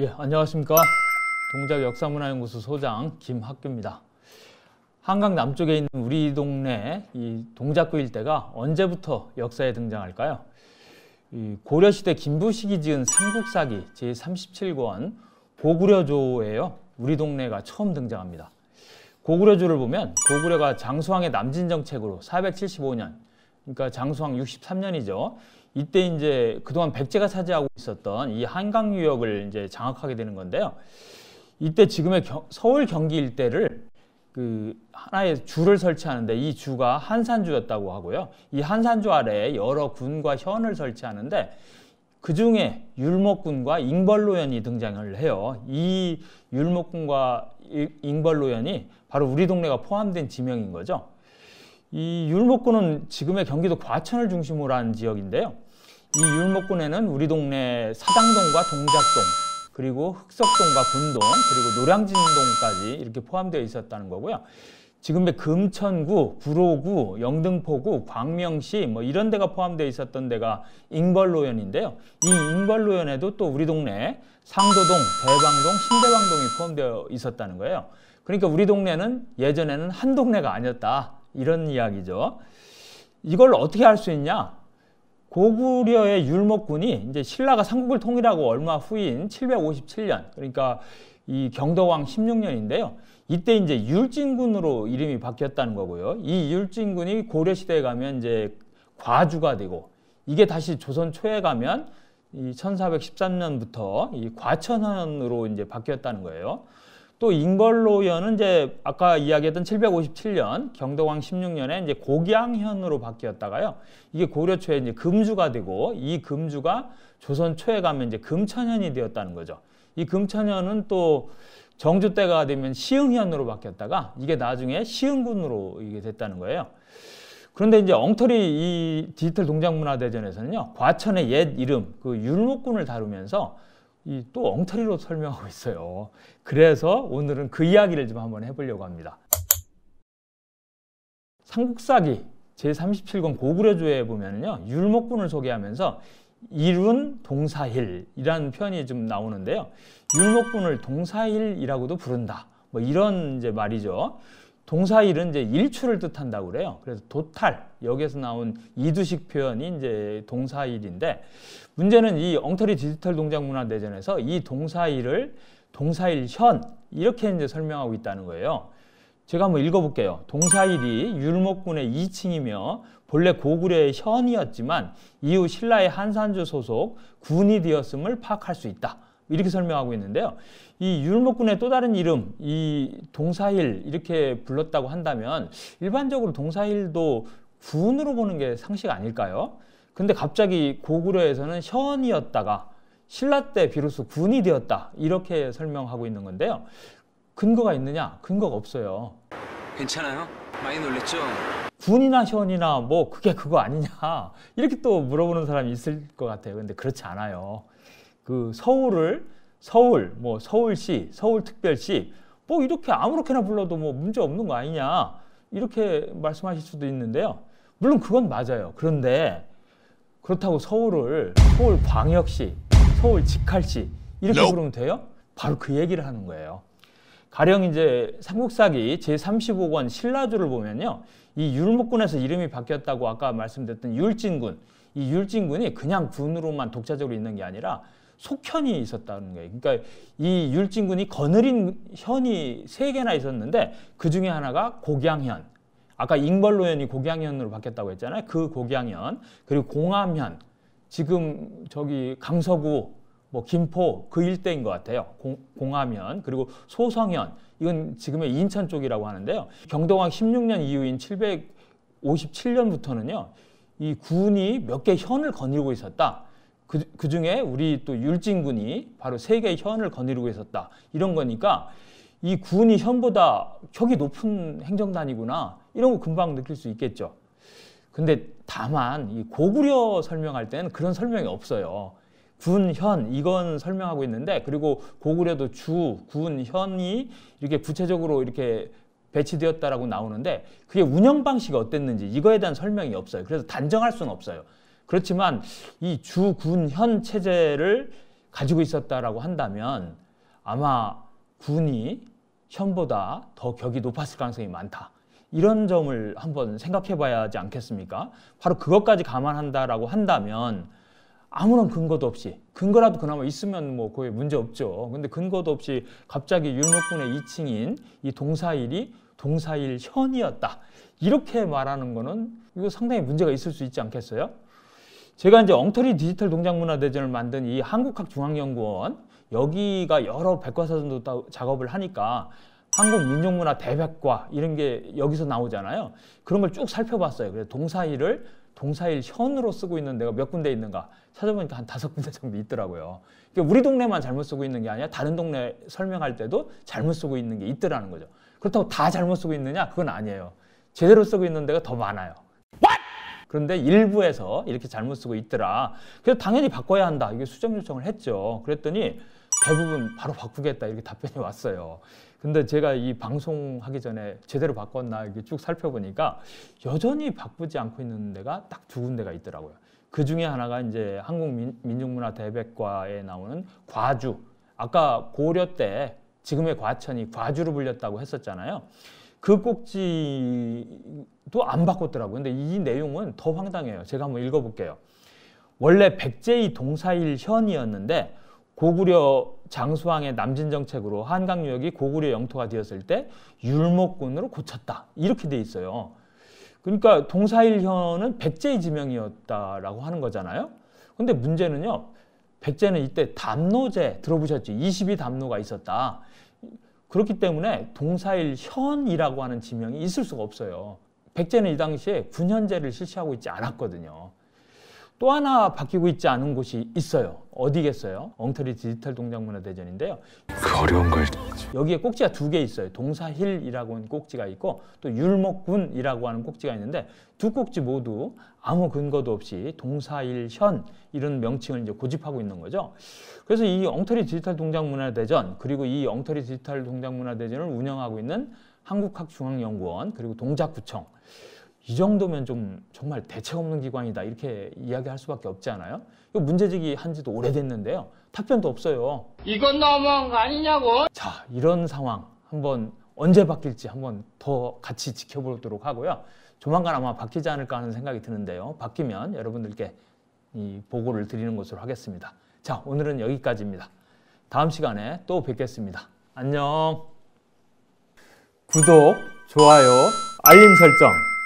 예, 안녕하십니까. 동작역사문화연구소 소장 김학규입니다. 한강 남쪽에 있는 우리 동네 이 동작구 일대가 언제부터 역사에 등장할까요? 이 고려시대 김부식이 지은 삼국사기 제37권 고구려조예요. 우리 동네가 처음 등장합니다. 고구려조를 보면 고구려가 장수왕의 남진 정책으로 475년, 그러니까 장수왕 63년이죠. 이때 이제 그동안 백제가 차지하고 있었던 이 한강 유역을 이제 장악하게 되는 건데요. 이때 지금의 서울 경기 일대를 그 하나의 주를 설치하는데 이 주가 한산주였다고 하고요. 이 한산주 아래에 여러 군과 현을 설치하는데 그 중에 율목군과 잉벌로연이 등장을 해요. 이 율목군과 잉벌로연이 바로 우리 동네가 포함된 지명인 거죠. 이 율목군은 지금의 경기도 과천을 중심으로 한 지역인데요. 이 율목군에는 우리 동네 사당동과 동작동, 그리고 흑석동과 분동, 그리고 노량진동까지 이렇게 포함되어 있었다는 거고요. 지금의 금천구, 구로구, 영등포구, 광명시 뭐 이런 데가 포함되어 있었던 데가 잉벌로연인데요. 이 잉벌로연에도 또 우리 동네 상도동, 대방동, 신대방동이 포함되어 있었다는 거예요. 그러니까 우리 동네는 예전에는 한 동네가 아니었다. 이런 이야기죠. 이걸 어떻게 알 수 있냐? 고구려의 율목군이 이제 신라가 삼국을 통일하고 얼마 후인 757년, 그러니까 이 경덕왕 16년인데요. 이때 이제 율진군으로 이름이 바뀌었다는 거고요. 이 율진군이 고려시대에 가면 이제 과주가 되고, 이게 다시 조선 초에 가면 이 1413년부터 이 과천현으로 이제 바뀌었다는 거예요. 또 잉벌로연은 이제 아까 이야기했던 757년 경덕왕 16년에 이제 곡양현으로 바뀌었다가요. 이게 고려 초에 이제 금주가 되고, 이 금주가 조선 초에 가면 이제 금천현이 되었다는 거죠. 이 금천현은 또 정주 때가 되면 시흥현으로 바뀌었다가 이게 나중에 시흥군으로 이게 됐다는 거예요. 그런데 이제 엉터리 이 디지털 동작문화대전에서는요, 과천의 옛 이름 그 율목군을 다루면서 이 또 엉터리로 설명하고 있어요. 그래서 오늘은 그 이야기를 좀 한번 해보려고 합니다. 삼국사기 제37권 고구려조에 보면요, 율목군을 소개하면서 일운 동사일이라는 표현이 좀 나오는데요. 율목군을 동사일이라고도 부른다. 뭐 이런 이제 말이죠. 동사일은 이제 일출을 뜻한다고 그래요. 그래서 도탈, 여기에서 나온 이두식 표현이 이제 동사일인데, 문제는 이 엉터리 디지털 동작문화대전에서 이 동사일을 동사일현 이렇게 이제 설명하고 있다는 거예요. 제가 한번 읽어볼게요. 동사일이 율목군의 2칭이며 본래 고구려의 현이었지만 이후 신라의 한산주 소속 군이 되었음을 파악할 수 있다. 이렇게 설명하고 있는데요. 이 율목군의 또 다른 이름, 이 동사일 이렇게 불렀다고 한다면 일반적으로 동사일도 군으로 보는 게 상식 아닐까요? 근데 갑자기 고구려에서는 현이었다가 신라 때 비로소 군이 되었다. 이렇게 설명하고 있는 건데요. 근거가 있느냐? 근거가 없어요. 괜찮아요? 많이 놀랬죠? 군이나 현이나 뭐 그게 그거 아니냐? 이렇게 또 물어보는 사람이 있을 것 같아요. 근데 그렇지 않아요. 그 서울, 뭐 서울시, 서울특별시 뭐 이렇게 아무렇게나 불러도 뭐 문제 없는 거 아니냐? 이렇게 말씀하실 수도 있는데요. 물론 그건 맞아요. 그런데 그렇다고 서울을 서울광역시, 서울직할시 이렇게 부르면 돼요? 바로 그 얘기를 하는 거예요. 가령 이제 삼국사기 제35권 신라주를 보면요, 이 율목군에서 이름이 바뀌었다고 아까 말씀드렸던 율진군, 이 율진군이 그냥 군으로만 독자적으로 있는 게 아니라 속현이 있었다는 거예요. 그러니까 이 율진군이 거느린 현이 3개나 있었는데 그 중에 하나가 곡양현, 아까 잉벌로현이 곡양현으로 바뀌었다고 했잖아요. 그 곡양현, 그리고 공암현, 지금 저기 강서구, 뭐 김포 그 일대인 것 같아요. 공암현, 그리고 소성현, 이건 지금의 인천 쪽이라고 하는데요. 경덕왕 16년 이후인 757년부터는요, 이 군이 몇 개 현을 거느리고 있었다. 그 중에 우리 또 율진군이 바로 3개의 현을 거느리고 있었다. 이런 거니까 이 군이 현보다 격이 높은 행정단이구나. 이런 거 금방 느낄 수 있겠죠. 근데 다만 이 고구려 설명할 때는 그런 설명이 없어요. 군, 현 이건 설명하고 있는데, 그리고 고구려도 주, 군, 현이 이렇게 구체적으로 이렇게 배치되었다라고 나오는데 그게 운영 방식이 어땠는지 이거에 대한 설명이 없어요. 그래서 단정할 수는 없어요. 그렇지만 이 주, 군, 현 체제를 가지고 있었다라고 한다면 아마 군이 현보다 더 격이 높았을 가능성이 많다. 이런 점을 한번 생각해 봐야 하지 않겠습니까? 바로 그것까지 감안한다라고 한다면 아무런 근거도 없이, 근거라도 그나마 있으면 뭐 거의 문제 없죠. 근데 근거도 없이 갑자기 율목군의 2층인 이 동사일이 동사일현이었다. 이렇게 말하는 거는 이거 상당히 문제가 있을 수 있지 않겠어요? 제가 이제 엉터리 디지털 동작문화대전을 만든 이 한국학중앙연구원, 여기가 여러 백과사전도 작업을 하니까 한국민족문화 대백과 이런 게 여기서 나오잖아요. 그런 걸 쭉 살펴봤어요. 그래서 동사일을 동사일현으로 쓰고 있는 데가 몇 군데 있는가 찾아보니까 한 5군데 정도 있더라고요. 그러니까 우리 동네만 잘못 쓰고 있는 게 아니라 다른 동네 설명할 때도 잘못 쓰고 있는 게 있더라는 거죠. 그렇다고 다 잘못 쓰고 있느냐? 그건 아니에요. 제대로 쓰고 있는 데가 더 많아요. 그런데 일부에서 이렇게 잘못 쓰고 있더라. 그래서 당연히 바꿔야 한다. 이게 수정 요청을 했죠. 그랬더니 대부분 바로 바꾸겠다 이렇게 답변이 왔어요. 근데 제가 이 방송하기 전에 제대로 바꿨나 이렇게 쭉 살펴보니까 여전히 바꾸지 않고 있는 데가 딱 2군데가 있더라고요. 그 중에 하나가 이제 한국민족문화대백과에 나오는 과주. 아까 고려 때 지금의 과천이 과주로 불렸다고 했었잖아요. 그 꼭지도 안 바꿨더라고요. 근데 이 내용은 더 황당해요. 제가 한번 읽어볼게요. 원래 백제의 동사일현이었는데 고구려 장수왕의 남진 정책으로 한강유역이 고구려 영토가 되었을 때 율목군으로 고쳤다. 이렇게 돼 있어요. 그러니까 동사일현은 백제의 지명이었다라고 하는 거잖아요. 근데 문제는요. 백제는 이때 담노제 들어보셨죠? 22담노가 있었다. 그렇기 때문에 동사일현이라고 하는 지명이 있을 수가 없어요. 백제는 이 당시에 군현제를 실시하고 있지 않았거든요. 또 하나 바뀌고 있지 않은 곳이 있어요. 어디겠어요? 엉터리 디지털 동작문화대전인데요. 그 어려운 걸. 여기에 꼭지가 2개 있어요. 동사힐이라고 하는 꼭지가 있고 또 율목군이라고 하는 꼭지가 있는데 2 꼭지 모두 아무 근거도 없이 동사일현 이런 명칭을 이제 고집하고 있는 거죠. 그래서 이 엉터리 디지털 동작문화대전 그리고 이 엉터리 디지털 동작문화대전을 운영하고 있는 한국학중앙연구원 그리고 동작구청 이 정도면 좀 정말 대책 없는 기관이다 이렇게 이야기할 수밖에 없지 않아요? 이거 문제제기 한 지도 오래됐는데요. 답변도 없어요. 이건 너무한 거 아니냐고? 자, 이런 상황 한번 언제 바뀔지 한번 더 같이 지켜보도록 하고요. 조만간 아마 바뀌지 않을까 하는 생각이 드는데요. 바뀌면 여러분들께 이 보고를 드리는 것으로 하겠습니다. 자, 오늘은 여기까지입니다. 다음 시간에 또 뵙겠습니다. 안녕. 구독, 좋아요, 알림 설정